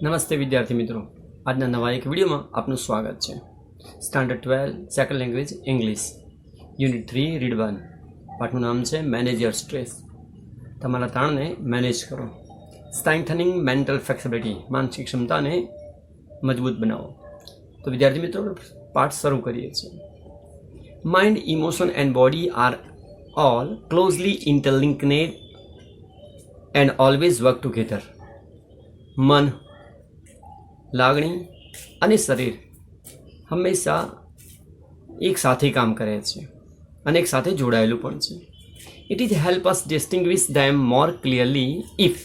નમસ્તે વિદ્યાર્થી મિત્રો, આજના નવા એક વિડીયોમાં આપનું સ્વાગત છે. Standard 12 second language English unit 3 read 1. પાઠનું નામ છે મેનેજ યોર સ્ટ્રેસ. તમારા તાણને મેનેજ કરો. સ્ટ્રેન્થનિંગ મેન્ટલ ફ્લેક્સિબિલિટી, માનસિક ક્ષમતાને મજબૂત બનાવો. તો વિદ્યાર્થી મિત્રો, પાઠ શરૂ કરીએ છીએ. Mind, emotion and body are all closely interlinked and always work together. મન, લાગણી અને શરીર હંમેશા એક સાથે કામ કરે છે અને એક સાથે જોડાયેલું પણ છે. It is help us distinguish them more clearly if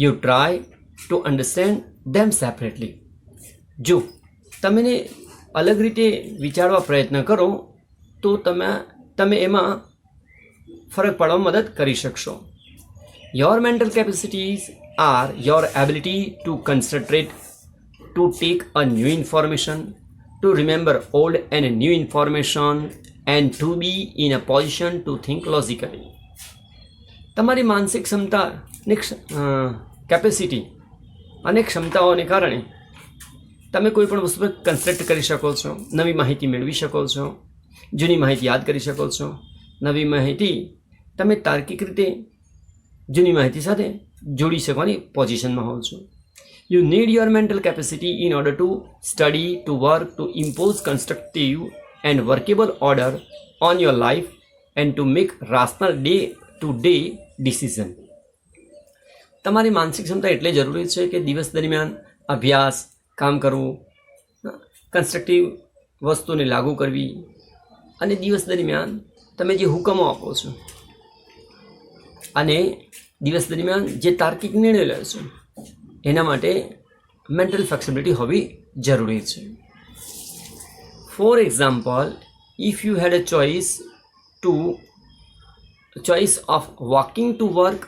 you try to understand them separately. જો તમે અલગ રીતે વિચારવા પ્રયત્ન કરો તો તમે એમાં ફરક પાડવામાં મદદ કરી શકશો. Your mental capacities are your ability to concentrate, to take a new information, to remember old and new information, and to be in a position to think logically. તમારી માનસિક ક્ષમતા કેપેસિટી અને ક્ષમતાઓને કારણે તમે કોઈ પણ વસ્તુ પર કન્સન્ટ્રેટ કરી શકો છો, નવી માહિતી મેળવી શકો છો, જૂની માહિતી યાદ કરી શકો છો. નવી માહિતી તમે તાર્કિક રીતે જૂની માહિતી સાથે જોડી શકવાની પોઝિશનમાં હોવ છો. You need your mental capacity in order to study, to work, to impose constructive and workable order on your life and to make rational day to day decision. તમારી માનસિક ક્ષમતા એટલે જરૂરી છે કે દિવસ દરમિયાન અભ્યાસ, કામ કરવું, કન્સ્ટ્રક્ટિવ વસ્તુને લાગુ કરવી અને દિવસ દરમિયાન તમે જે હુકમો આપો છો અને દિવસ દરમિયાન જે તાર્કિક નિર્ણય લે છે એના માટે મેન્ટલ ફ્લેક્સિબિલિટી હોવી જરૂરી છે. For example, if you had a choice of walking to work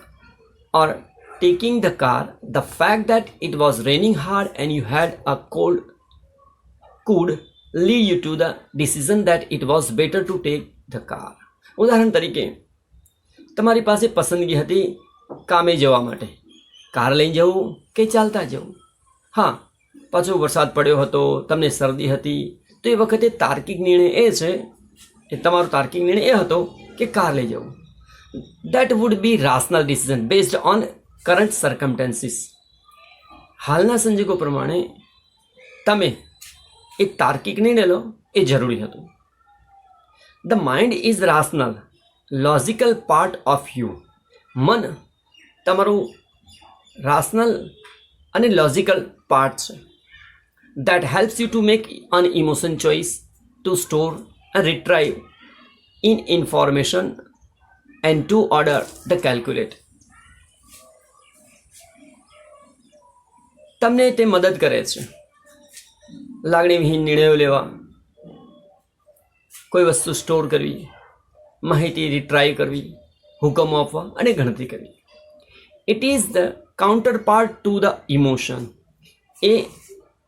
or taking the car, the fact that it was raining hard and you had a cold could lead you to the decision that it was better to take the car. ઉદાહરણ તરીકે, તમારી પાસે પસંદગી હતી કામે જવા માટે, car લઈને જવું કે ચાલતા જવું. હા, પાછો વરસાદ પડ્યો હતો, તમને શરદી હતી, તો એ વખતે તાર્કિક નિર્ણય તમારો તાર્કિક નિર્ણય એ હતો કે કાર લઈ જવું. That would be rational decision based on current circumstances. હાલના સંજોગો પ્રમાણે તમે એક તાર્કિક નિર્ણય લો એ જરૂરી હતું. The mind is rational logical part of you. મન તમારું રાશનલ અને લોજિકલ પાર્ટ છે. That helps you to make an emotion choice, to store and retrieve in information and to order the calculate. તમને તે મદદ કરે છે લાગણીવિહીન નિર્ણયો લેવા, કોઈ વસ્તુ સ્ટોર કરવી, માહિતી રિટ્રાઈવ કરવી, હુકમો આપવા અને ગણતરી કરવી. It is the counterpart to the emotion. એ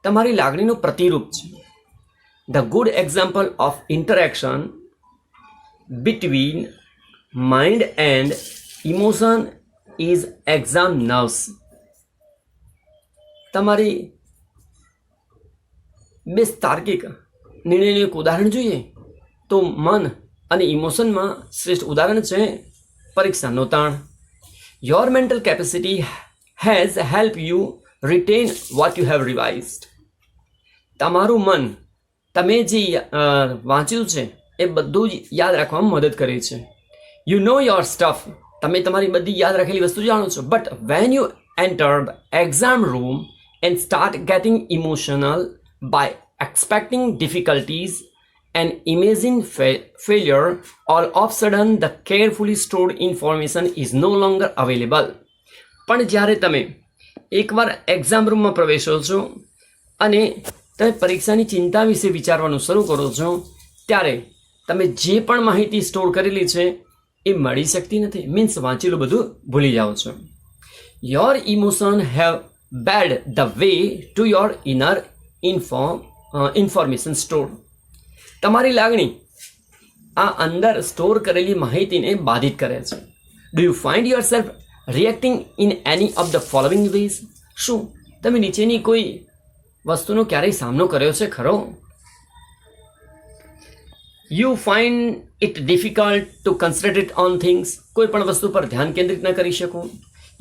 તમારી લાગણીનું પ્રતિરૂપ છે. The good example of interaction between mind and emotion is exam nerves. તમારી બે તાર્કિક નિર્ણયનું એક ઉદાહરણ જોઈએ તો મન અને ઇમોશનમાં શ્રેષ્ઠ ઉદાહરણ છે પરીક્ષાનો તાણ. Your mental capacity has help you written what you have revised. તમારું મન તમે જે વાંચ્યું છે એ બધું જ યાદ રાખવામાં મદદ કરે છે. You know your stuff. તમે તમારી બધી યાદ રાખેલી વસ્તુ જાણો છો. But when you enter the exam room and start getting emotional by expecting difficulties and imagine failure, all of a sudden the carefully stored information is no longer available. પણ જ્યારે તમે એકવાર એક્ઝામ રૂમમાં પ્રવેશો છો અને તમે પરીક્ષાની ચિંતા વિશે વિચારવાનું શરૂ કરો છો ત્યારે તમે જે પણ માહિતી સ્ટોર કરેલી છે એ મળી શકતી નથી. મીન્સ વાંચેલું બધું ભૂલી જાઓ છો. Your emotion have barred the way to your inner information store. તમારી લાગણી આ અંદર સ્ટોર કરેલી માહિતીને બાધિત કરે છે. Do you find your self reacting in any of the following ways. શું તમે નીચેની કોઈ વસ્તુનો ક્યારેય સામનો કર્યો છે ખરો? You find it difficult to concentrate on things. કોઈ પણ વસ્તુ પર ધ્યાન કેન્દ્રિત ન કરી શકો.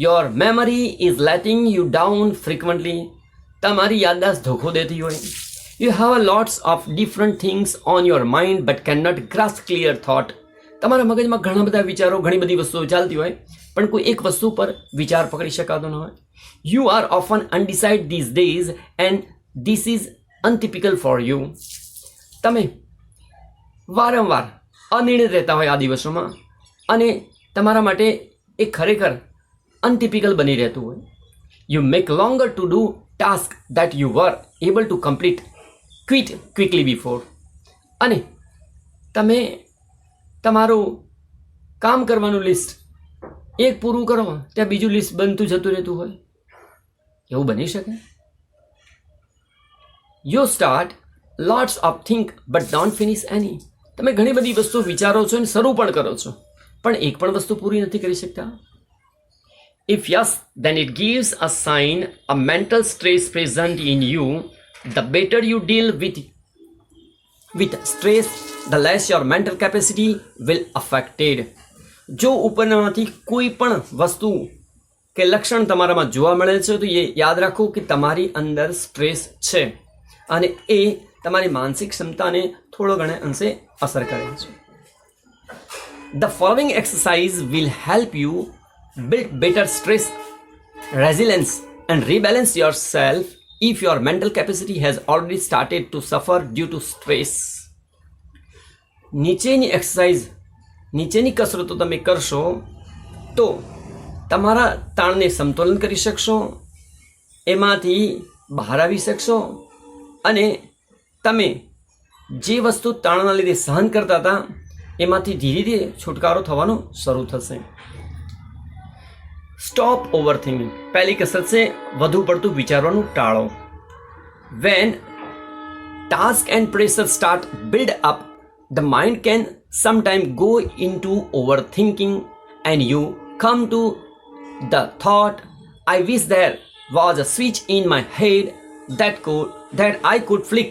Your memory is letting you down frequently. તમારી યાદદાસ્ત ધોખો દેતી હોય. You have lots of different things on your mind but can not grasp clear thought. તમારા મગજમાં ઘણા બધા વિચારો, ઘણી બધી વસ્તુઓ ચાલતી હોય, પણ કોઈ એક વસ્તુ પર વિચાર પકડી શકાતો ન હોય. You are often undecided these days and this is untypical for you. તમે વારંવાર અનિર્ણિત રહેતા હોય આ દિવસોમાં, અને તમારા માટે એ ખરેખર અનટિપિકલ બની રહેતું હોય. You make longer to do task that you var able to complete quickly before. અને તમે તમારું કામ કરવાનું લિસ્ટ એક પૂરું કરો ત્યાં બીજું લિસ્ટ બનતું જતું રહેતું હોય. એવું બની શકે? You start lots of think but don't finish any. તમે ઘણી બધી વસ્તુ વિચારો છો અને શરૂ પણ કરો છો, પણ એક પણ વસ્તુ પૂરી નથી કરી શકતા. If yes, then it gives a sign a mental stress present in you. The better you deal with stress, the less your mental capacity will affected. જો ઉપરમાંથી કોઈ પણ વસ્તુ કે લક્ષણ તમારામાં જોવા મળે છે તો એ યાદ રાખો કે તમારી અંદર સ્ટ્રેસ છે, અને એ તમારી માનસિક ક્ષમતાને થોડો ઘણે અંશે અસર કરે છે. The following exercise will help you build better stress resilience and rebalance yourself if your mental capacity has already started to suffer due to stress. નીચેની એક્સરસાઇઝ, નીચેની કસરતો તમે કરશો તો તમારા તાણને સમતોલન કરી શકશો, એમાંથી બહાર આવી શકશો, અને તમે જે વસ્તુ તાણના લીધે સહન કરતા હતા એમાંથી ધીરે ધીરે છુટકારો થવાનો શરૂ થશે. Stop overthinking. પહેલી કસરત છે વધુ પડતું વિચારવાનું ટાળો. When task and pressure start build up, the mind can sometimes go into overthinking and you come to the thought, I wish there was a switch in my head that I could flick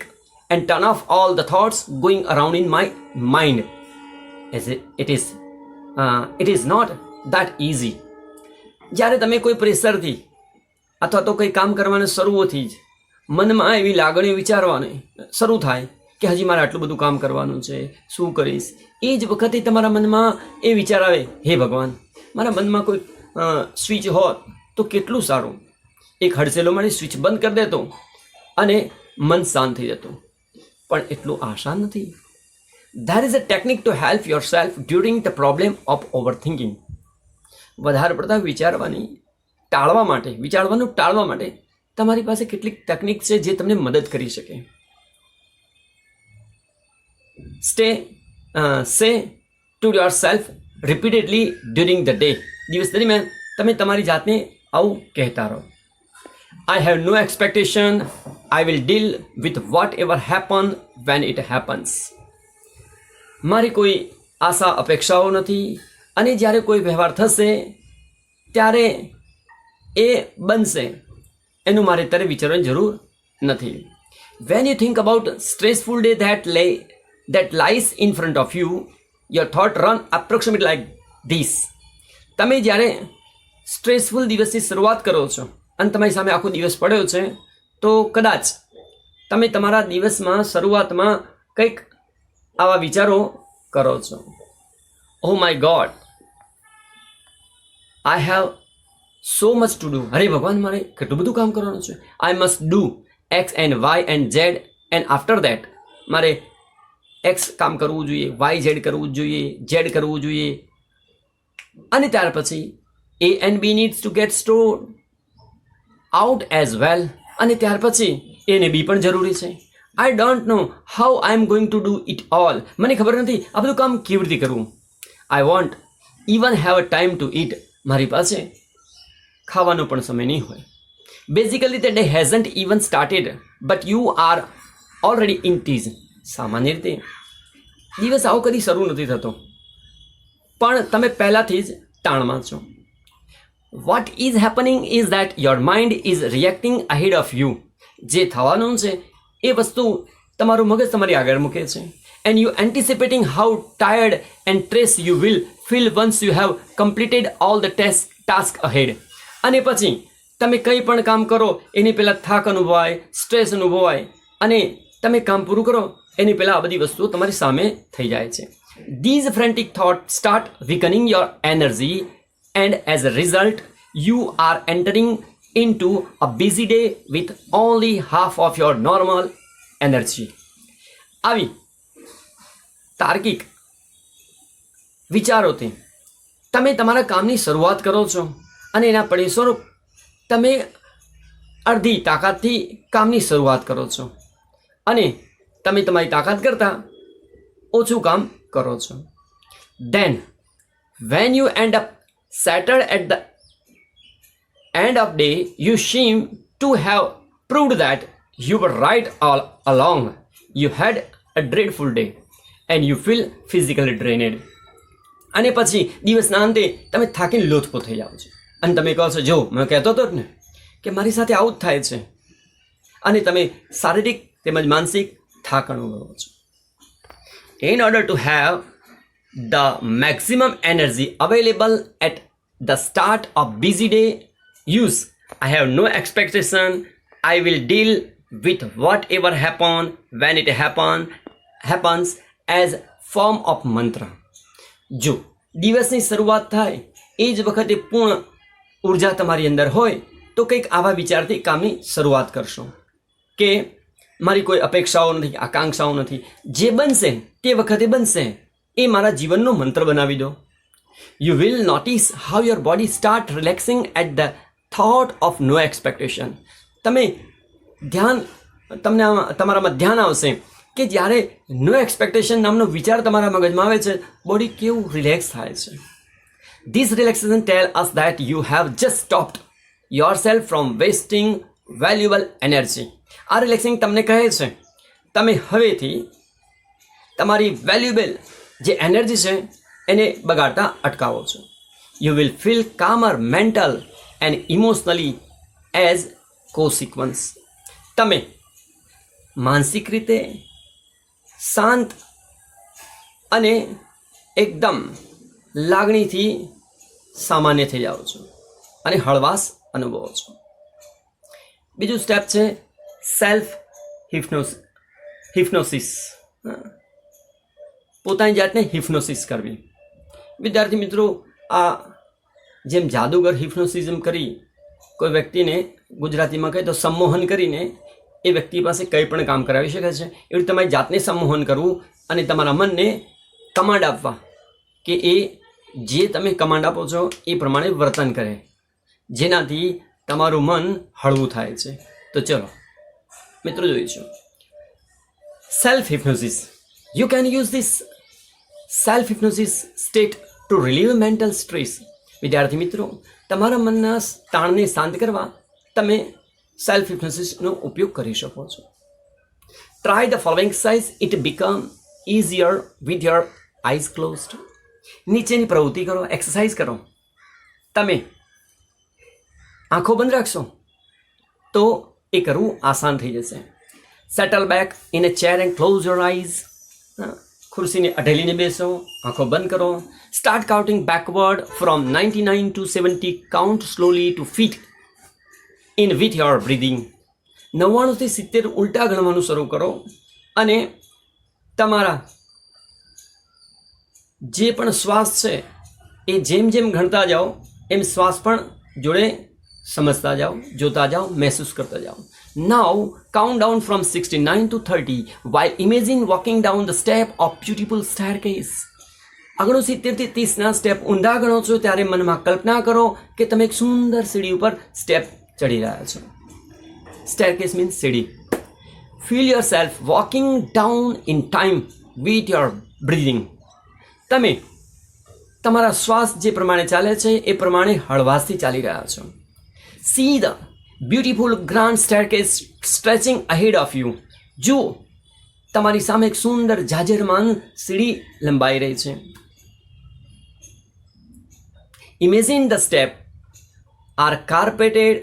and turn off all the thoughts going around in my mind. It is not that easy. જ્યારે તમે કોઈ પ્રેશરથી અથવા તો કંઈ કામ કરવાના શરૂઓથી જ મનમાં એવી લાગણીઓ વિચારવાની શરૂ થાય કે હજી મારે આટલું બધું કામ કરવાનું છે, શું કરીશ? એ જ વખતે તમારા મનમાં એ વિચાર આવે, હે ભગવાન, મારા મનમાં કોઈ સ્વિચ હોત તો કેટલું સારું. એક હડસેલો મારી સ્વિચ બંધ કરી દેતો અને મન શાંત થઈ જતું. પણ એટલું આસાન નથી. There is a technique to help your self during the problem of over thinking. વધારે પડતા વિચારવાનું ટાળવા માટે તમારી પાસે કેટલીક ટેકનિક છે જે તમને મદદ કરી શકે. Say to yourself repeatedly during the day. દિવસ દરમિયાન તમે તમારી જાતને આવું કહેતા રહો. I have no expectation. I will deal with whatever happen when it happens. મારી કોઈ આશા અપેક્ષાઓ નથી, અને જ્યારે કોઈ વ્યવહાર થશે ત્યારે એ બનશે, એનું મારે ત્યારે વિચારવાની જરૂર નથી. When you think about stressful day that lies in front of you, your thought run approximately like this. તમે જ્યારે સ્ટ્રેસફુલ દિવસની શરૂઆત કરો છો અને તમારી સામે આખો દિવસ પડ્યો છે, તો કદાચ તમે તમારા દિવસમાં શરૂઆતમાં કંઈક આવા વિચારો કરો છો. Oh my God, I have so much to do. અરે ભગવાન, મારે કેટલું બધું કામ કરવાનું છે. I must do X and Y and Z, and after that મારે એક્સ કામ કરવું જોઈએ, વાય ઝેડ કરવું જોઈએ, ઝેડ કરવું જોઈએ, અને ત્યાર પછી A and B needs to get stored out as well, અને ત્યાર પછી એ ને બી પણ જરૂરી છે. I don't know how I am going to do it all. મને ખબર નથી આ બધું કામ કેવી રીતે કરવું. I won't even have a time to it. મારી પાસે ખાવાનો પણ સમય નહીં હોય. Basically the day hasn't even started but you are already in tease. સામાન્ય રીતે દિવસ આવો કદી શરૂ નથી થતો, પણ તમે પહેલાંથી જ તાણમાં છો. What is happening is that your mind is reacting ahead of you. જે થવાનું છે એ વસ્તુ તમારું મગજ તમારી આગળ મૂકે છે. And you anticipating how tired and stress you will feel once you have completed all the task ahead. અને પછી તમે કંઈ પણ કામ કરો એની પહેલાં થાક અનુભવાય, સ્ટ્રેસ અનુભવાય, અને તમે કામ પૂરું કરો એની પહેલાં આ બધી વસ્તુઓ તમારી સામે થઈ જાય છે. These frantic thoughts start weakening your energy, and as a result you are entering into a busy day with only half of your normal energy. આવી તાર્કિક વિચારોથી તમે તમારા કામની શરૂઆત કરો છો અને એના પરિણામસ્વરૂપ તમે અડધી તાકાતથી કામની શરૂઆત કરો છો અને તમે તમારી તાકાત કરતાં ઓછું કામ કરો છો. Then when you end up shattered at the end of day, you seem to have proved that you were right all along. You had a dreadful day and you feel physically drained. અને પછી દિવસના અંતે તમે થાકીને લોથપો થઈ જાઓ છો અને તમે કહો છો, જો મેં કહેતો હતો ને કે મારી સાથે આવું જ થાય છે, અને તમે શારીરિક તેમજ માનસિક થાક અનુભવો છો. In order to have the maximum energy available at the start of busy day, use I have no expectation, I will deal with whatever when it happens as form of mantra. જો દિવસની શરૂઆત થાય એ જ વખતે પૂર્ણ ઉર્જા તમારી અંદર હોય તો કંઈક આવા વિચારથી કામની શરૂઆત કરશો કે મારી કોઈ અપેક્ષાઓ નથી, આકાંક્ષાઓ નથી, જે બનશે તે વખતે બનશે, એ મારા જીવનનો મંત્ર બનાવી દો. You will notice how your body start relaxing at the thought of no expectation. તમારામાં ધ્યાન આવશે કે જ્યારે નો એક્સપેક્ટેશન નામનો વિચાર તમારા મગજમાં આવે છે, બોડી કેવું રિલેક્સ થાય છે. This relaxation tell us that you have just stopped your self from wasting valuable energy. આ રિલેક્સિંગ તમને કહે છે તમે હવેથી તમારી વેલ્યુએબલ જે એનર્જી છે એને બગાડતા અટકાવો છો. You will feel calmer mental and emotionally as consequence. તમે માનસિક રીતે શાંત અને એકદમ લાગણીથી સામાન્ય થઈ જાઓ છો અને હળવાશ અનુભવો છો. બીજું સ્ટેપ છે સેલ્ફ હિપ્નોસિસ. પોતાની જાતને હિપ્નોસિસ કરવી. વિદ્યાર્થી મિત્રો, આ જેમ જાદુગર હિપ્નોસિઝમ કરી કોઈ વ્યક્તિને ગુજરાતીમાં કહે તો સંમોહન કરીને એ વ્યક્તિ પાસે કંઈ પણ કામ કરાવી શકે છે, એવી તમારી જાતને સંમોહન કરવું અને તમારા મનને કમાન્ડ આપવા કે એ જે તમે કમાન્ડ આપો છો એ પ્રમાણે વર્તન કરે, જેનાથી તમારું મન હળવું થાય છે. તો ચલો મિત્રો જોઈશું self hypnosis. You can use this self hypnosis state to relieve mental stress. વિદ્યાર્થી મિત્રો, તમારા મનના તાણને શાંત કરવા તમે સેલ્ફ હિપ્નોસિસનો ઉપયોગ કરી શકો છો. Try the following exercise, it become easier with your eyes closed. નીચેની પ્રવૃત્તિ કરો, એક્સરસાઇઝ કરો. તમે આંખો બંધ રાખશો તો એ કરવું આસાન થઈ જશે. Settle back in a chair and close your eyes. ખુરશીને અઢેલીને બેસો, આંખો બંધ કરો. Start counting backward from 99 to 70. Count slowly to fit in with your breathing. 99 થી 70 ઉલટા ગણવાનું શરૂ કરો અને તમારા જે પણ શ્વાસ છે એ જેમ જેમ ગણતા જાઓ એમ શ્વાસ પણ જોડે સમજતા જાઓ, જોતા જાઓ, મહેસૂસ કરતા જાઓ. નાઉ count down from 69 to 30 while imagine walking down the step of beautiful staircase. 69 થી 30ના સ્ટેપ ઊંધા ગણો છો ત્યારે મનમાં કલ્પના કરો કે તમે એક સુંદર સીડી ઉપર સ્ટેપ ચડી રહ્યા છો. Staircase means CD. Feel your self walking down in time with your breathing. તમે તમારા શ્વાસ જે પ્રમાણે ચાલે છે એ પ્રમાણે હળવાશથી ચાલી રહ્યા છો. See the beautiful grand staircase stretching ahead of you. જુઓ તમારી સામે એક સુંદર જાજરમાન સીડી લંબાઈ રહી છે. Imagine the step are carpeted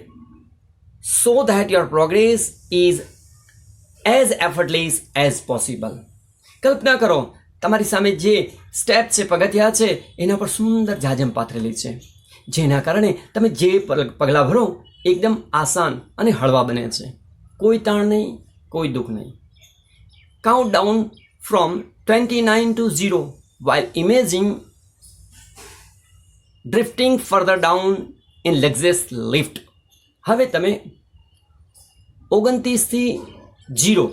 so that your progress is as effortless as possible. કલ્પના કરો તમારી સામે જે સ્ટેપ છે, પગથિયા છે, એના પર સુંદર જાજમ પાથરેલી છે, જેના કારણે તમે જે પગલાં ભરો એકદમ આસાન અને હળવા બને છે. કોઈ તાણ નહીં, કોઈ દુઃખ નહીં. Count down from 29 to 0 while imagining drifting further down in luxurious lift. હવે તમે 29 થી 0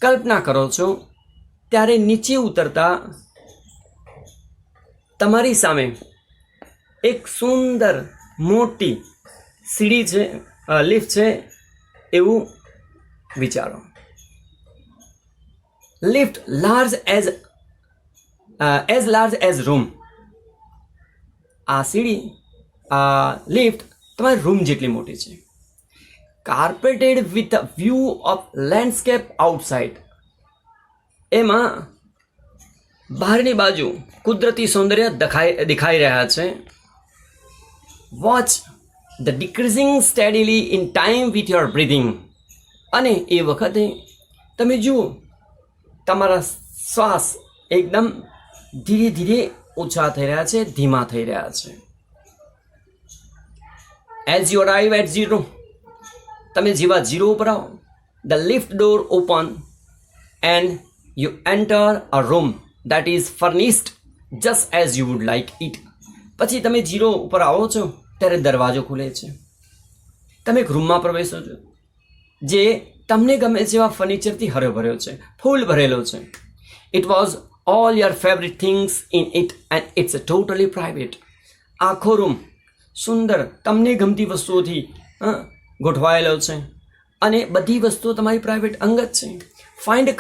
કલ્પના કરો છો ત્યારે નીચે ઉતરતા તમારી સામે એક સુંદર મોટી સીડી છે, લિફ્ટ છે એવું વિચારો. Lift large as room. આ સીડી, આ લિફ્ટ તમારી રૂમ જેટલી મોટી છે. Carpeted with a view of landscape outside. એમાં બહારની બાજુ કુદરતી સૌંદર્ય દેખાઈ રહ્યા છે. Watch the decreasing steadily in time with your breathing. અને એ વખતે તમે જુઓ તમારા શ્વાસ એકદમ ધીરે ધીરે ઓછા થઈ રહ્યા છે, ધીમા થઈ રહ્યા છે. એઝ યુ અરાઇવ એટ 0, તમે જેવા 0 ઉપર આવો, the lift door open end you enter a room that is furnished just as you would like it. પછી તમે 0 ઉપર આવો છો ત્યારે દરવાજો ખુલે છે. તમે એક રૂમમાં પ્રવેશો છો જે તમને ગમે જેવા ફર્નિચરથી હર્યો ભર્યો છે, ફૂલ ભરેલો છે. It was all your favourite things in it and it's totally private. આખો રૂમ સુંદર તમને ગમતી વસ્તુઓથી ગોઠવાયેલો છે અને બધી વસ્તુઓ તમારી પ્રાઇવેટ અંગત છે. Find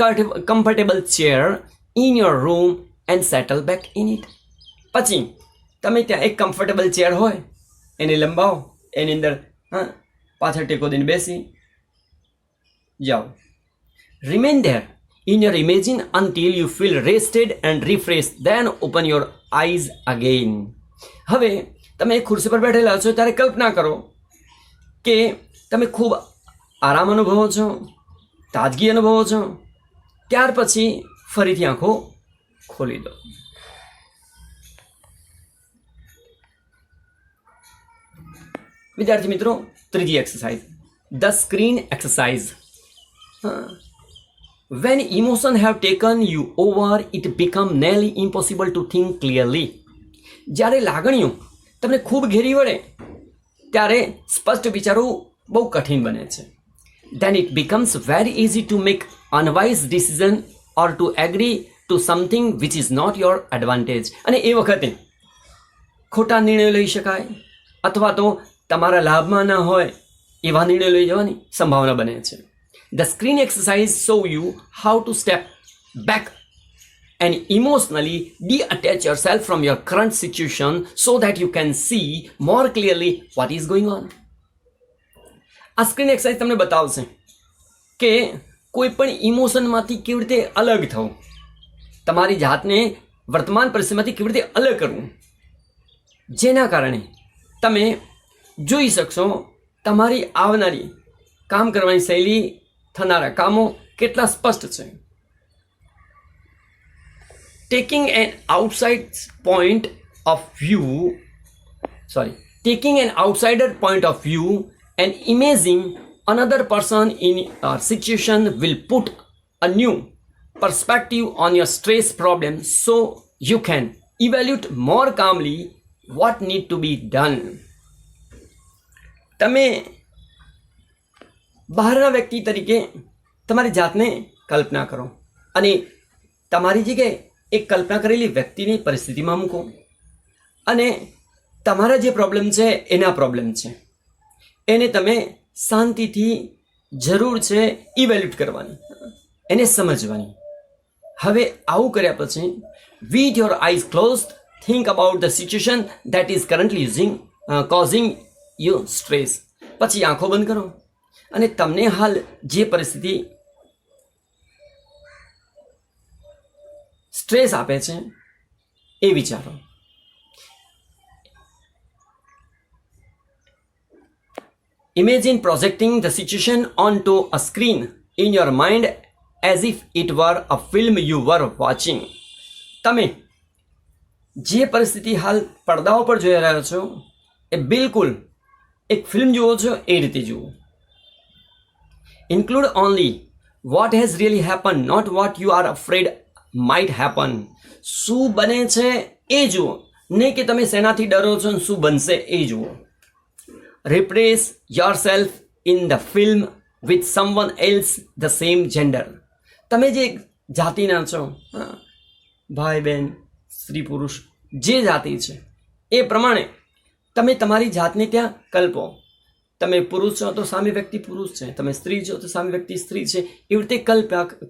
comfortable chair in your room and settle back in it. પછી તમે ત્યાં એક કમ્ફર્ટેબલ ચેર હોય એને લંબાવો, એની અંદર પાછળ ટેકો દઈને બેસી જાઓ. Remain there in your imagine until you feel rested and refreshed, then open your eyes again. હવે તમે એક ખુરશી પર બેઠેલા છો ત્યારે કલ્પના કરો કે તમે ખૂબ આરામ અનુભવો છો, તાજગી અનુભવો છો. ત્યાર પછી ફરીથી આંખો ખોલી દો. વિદ્યાર્થી મિત્રો, ત્રીજી exercise, the screen exercise. When emotions have taken you over, it becomes nearly impossible to think clearly. જ્યારે લાગણીઓ તમને ખૂબ ઘેરી વળે ત્યારે સ્પષ્ટ વિચારવું બહુ કઠિન બને છે. Then it becomes very easy to make unwise decision or to agree to something which is not your advantage. અને એ વખતે ખોટા નિર્ણયો લઈ શકાય અથવા તો તમારા લાભમાં ન હોય એવા નિર્ણયો લઈ જવાની સંભાવના બને છે. The screen exercise show you how to step back and emotionally detach yourself from your current situation so that you can see more clearly what is going on. આ સ્ક્રીન એક્સરસાઇઝ તમને બતાવશે કે કોઈ પણ ઇમોશનમાંથી કેવી રીતે અલગ થવું, તમારી જાતને વર્તમાન પરિસ્થિતિમાંથી કેવી રીતે અલગ કરવું, જેના કારણે તમે જોઈ શકશો તમારી આવનારી કામ કરવાની શૈલી, થનારા કામો કેટલા સ્પષ્ટ છે. taking an outsider point of view and imagining another person in a situation will put a new perspective on your stress problem so you can evaluate more calmly what need to be done. તમે બહારના વ્યક્તિ તરીકે તમારી જાતને કલ્પના કરો અને તમારી જગ્યાએ એક કલ્પના કરેલી વ્યક્તિની પરિસ્થિતિમાં મૂકો અને તમારા જે પ્રોબ્લેમ છે એના પ્રોબ્લેમ છે એને તમે શાંતિથી જરૂર છે ઇવેલ્યુએટ કરવાની, એને સમજવાની. હવે આવું કર્યા પછી with your eyes closed think about the situation that is currently causing you stress. પછી આંખો બંધ કરો અને તમને હાલ જે પરિસ્થિતિ સ્ટ્રેસ આપે છે એ વિચારો. Imagine projecting the situation onto a screen in your mind as if it were a film you were watching. તમે જે પરિસ્થિતિ હાલ પડદાઓ પર જોઈ રહ્યા છો એ બિલકુલ એક ફિલ્મ જુઓ છો એ રીતે જુઓ. Include only what has really happened, not what you are afraid might happen. શું બને છે એ જુઓ, નહીં કે તમે શેનાથી ડરો છો ને શું બનશે એ જુઓ. Replace yourself in the film with someone else the same gender. તમે જે જાતિના છો, ભાઈ બહેન સ્ત્રી પુરુષ જે જાતિ છે એ પ્રમાણે તમે તમારી જાતને ત્યાં કલ્પો. તમે પુરુષ છો તો સામે વ્યક્તિ પુરુષ છે, તમે સ્ત્રી છો તો સામે વ્યક્તિ સ્ત્રી છે. એવી રીતે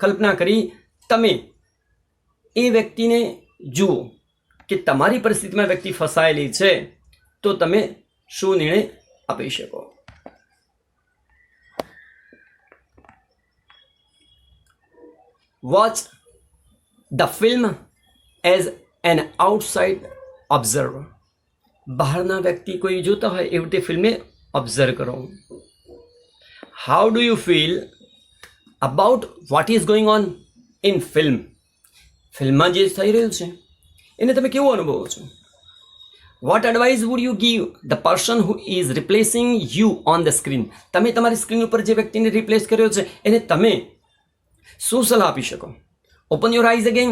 કલ્પના કરી તમે એ વ્યક્તિને જુઓ કે તમારી પરિસ્થિતિમાં વ્યક્તિ ફસાયેલી છે તો તમે શું નિર્ણય આપી શકો. Watch the film as an outside observer. બહારના વ્યક્તિ કોઈ જોતા હોય એવી રીતે ફિલ્મને ઓબ્ઝર્વ કરો. How do you feel about what is going on in film. ફિલ્મમાં જે થઈ રહ્યું છે એને તમે કેવો અનુભવો છો. What advice would you give the person who is replacing you on the screen. તમે તમારી સ્ક્રીન ઉપર જે વ્યક્તિને રિપ્લેસ કર્યો છે એને તમે શું સલાહ આપી શકો. Open your eyes again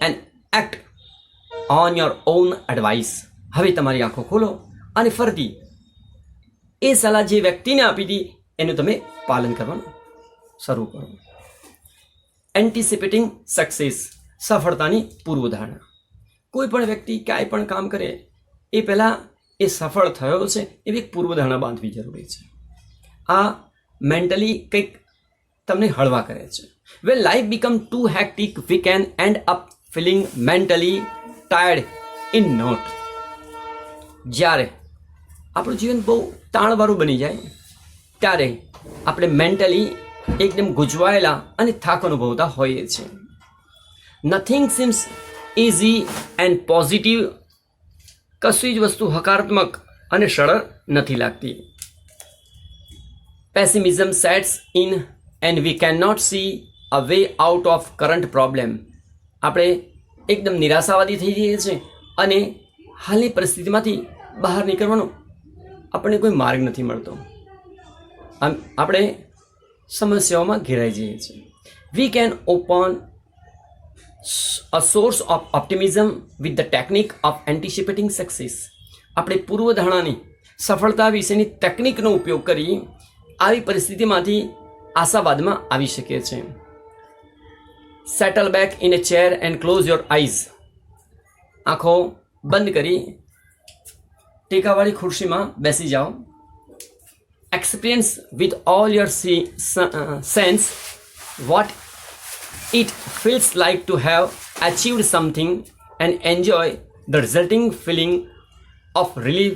and act on your own advice. હવે તમારી આંખો ખોલો અને ફરતી એ સલાહ જે વ્યક્તિને આપી હતી એનું તમે પાલન કરવાનું શરૂ કરો. Anticipating success. સફળતાની પૂર્વધારણા. કોઈ પણ વ્યક્તિ ક્યાંય પણ કામ કરે એ પહેલાં એ સફળ થયો છે એવી એક પૂર્વધારણા બાંધવી જરૂરી છે. આ મેન્ટલી કંઈક તમને હળવા કરે છે. When life become too hectic we can end up feeling mentally tired in knot. જ્યારે આપણું જીવન બહુ તાણવાળું બની જાય ત્યારે આપણે મેન્ટલી એકદમ ગુંચવાયેલા અને થાક અનુભવતા હોઈએ છીએ. Nothing seems easy and positive. કશી જ વસ્તુ હકારાત્મક અને સરળ નથી લાગતી. Pessimism sets in and we can not see a way out of current problem. આપણે એકદમ નિરાશાવાદી થઈ જઈએ છીએ અને હાલની પરિસ્થિતિમાંથી બહાર નીકળવાનો આપણને કોઈ માર્ગ નથી મળતો. આપણે સમસ્યાઓમાં ઘેરાઈ જઈએ છીએ. We can open a source of optimism with the technique of anticipating success. આપણે પૂર્વધારણાની સફળતા વિશેની ટેકનિકનો ઉપયોગ કરી આવી પરિસ્થિતિમાંથી આશાવાદમાં આવી શકીએ છીએ. Settle back in a chair and close your eyes. આંખો બંધ કરી ટેકાવાળી ખુરશીમાં બેસી જાઓ. Experience with all your sense what it feels like to have achieved something and enjoy the resulting feeling of relief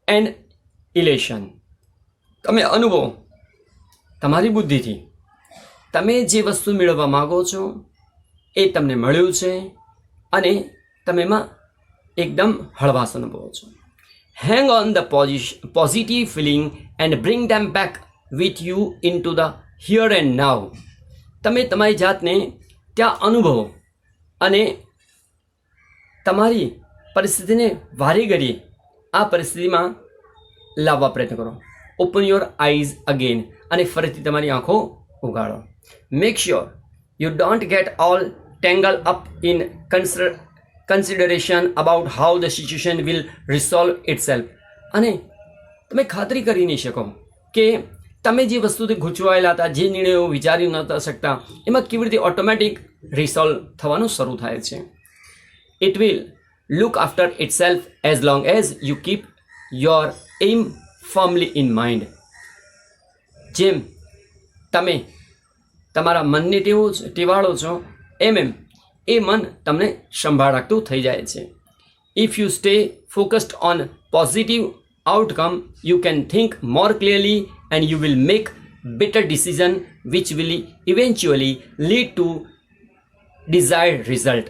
and elation. તમે અનુભવો તમારી બુદ્ધિથી તમે જે વસ્તુ મેળવવા માગો છો એ તમને મળ્યું છે અને તમે એમાં એકદમ હળવાશ અનુભવો છો. Hang on the positive feeling and bring them back with you into the here and now. તમે તમારી જાતને ત્યાં અનુભવો અને તમારી પરિસ્થિતિને વારે ઘડીએ આ પરિસ્થિતિમાં લાવવા પ્રયત્ન કરો. Open your eyes again. અને ફરીથી તમારી આંખો ઉગાડો. Make sure you don't get all tangle up in consideration about how the situation will resolve itself. અને તમે ખાતરી કરી નહીં શકો કે તમે જે વસ્તુથી ગૂંચવાયેલા હતા, જે નિર્ણયો વિચારી નહોતા શકતા, એમાં કેવી રીતે ઓટોમેટિક રિસોલ્વ થવાનું શરૂ થાય છે. It will look after it self as long as you keep your aim firmly in mind. જેમ તમે તમારા મનને ટેવાળો છો એમ એ મન તમને સંભાળ રાખતું થઈ જાય છે. If you stay focused on positive outcome you can think more clearly and you will make better decision which will eventually lead to desired result.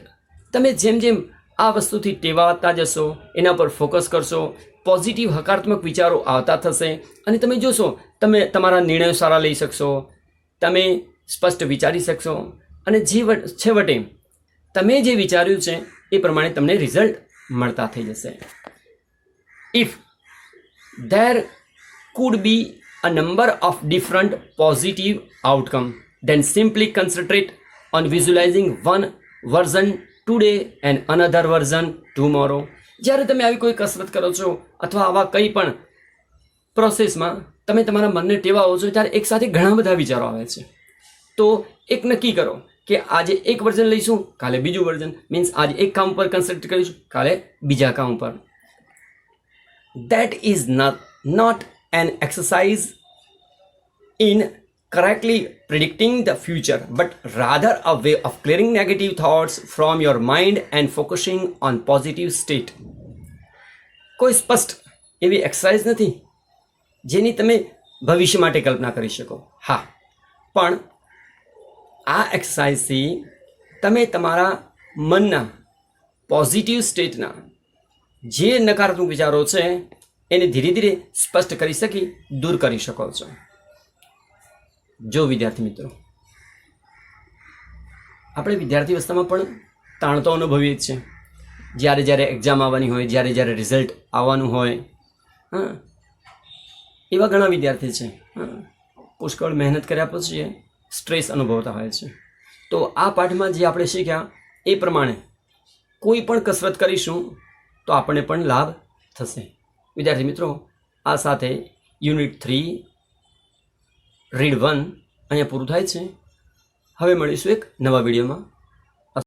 તમે જેમ જેમ આ વસ્તુથી ટેવાતા જશો, એના પર ફોકસ કરશો, પોઝિટિવ હકારાત્મક વિચારો આવતા થશે અને તમે જોશો તમે તમારા નિર્ણયો સારા લઈ શકશો, તમે સ્પષ્ટ વિચારી શકશો અને છેવટે તમે જે વિચાર્યું છે એ પ્રમાણે તમને રિઝલ્ટ મળતા થઈ જશે. If there could be a number of different positive outcomes, then simply concentrate on visualizing one version today and another version tomorrow. જ્યારે તમે આવી કોઈ કસરત કરો છો અથવા આવા કંઈ પણ પ્રોસેસમાં તમે તમારા મનને ટેવાવો છો ત્યારે એકસાથે ઘણા બધા વિચારો આવે છે. તો એક નક્કી કરો કે આજે એક વર્ઝન લઈશું, કાલે બીજું વર્ઝન, મીન્સ આજે એક કામ પર કન્સન્ટ્રેટ કરીશું, કાલે બીજા કામ પર. That is not an exercise in correctly predicting the future, but rather a way of clearing negative thoughts from your mind and focusing on positive state. કોઈ સ્પષ્ટ એવી એક્સરસાઇઝ નથી જેની તમે ભવિષ્ય માટે કલ્પના કરી શકો. હા, પણ આ એક્સરસાઇઝથી તમે તમારા મનના પોઝિટિવ સ્ટેટના જે નકારાત્મક વિચારો છે એને ધીરે ધીરે સ્પષ્ટ કરી શકી દૂર કરી શકો છો. જો વિદ્યાર્થી મિત્રો, આપણે વિદ્યાર્થી અવસ્થામાં પણ તાણ તો અનુભવીએ જ છે. જ્યારે જ્યારે એક્ઝામ આવવાની હોય, જ્યારે જ્યારે રિઝલ્ટ આવવાનું હોય, એવા ઘણા વિદ્યાર્થી છે પુષ્કળ મહેનત કર્યા પછી સ્ટ્રેસ અનુભવતા હોય છે. તો આ પાઠમાં જે આપણે શીખ્યા એ પ્રમાણે કોઈ પણ કસરત કરીશું તો આપણને પણ લાભ થશે. વિદ્યાર્થી મિત્રો, આ સાથે યુનિટ 3 રીડ 1 અહીંયા પૂરું થાય છે. હવે મળીશું એક નવા વિડીયોમાં.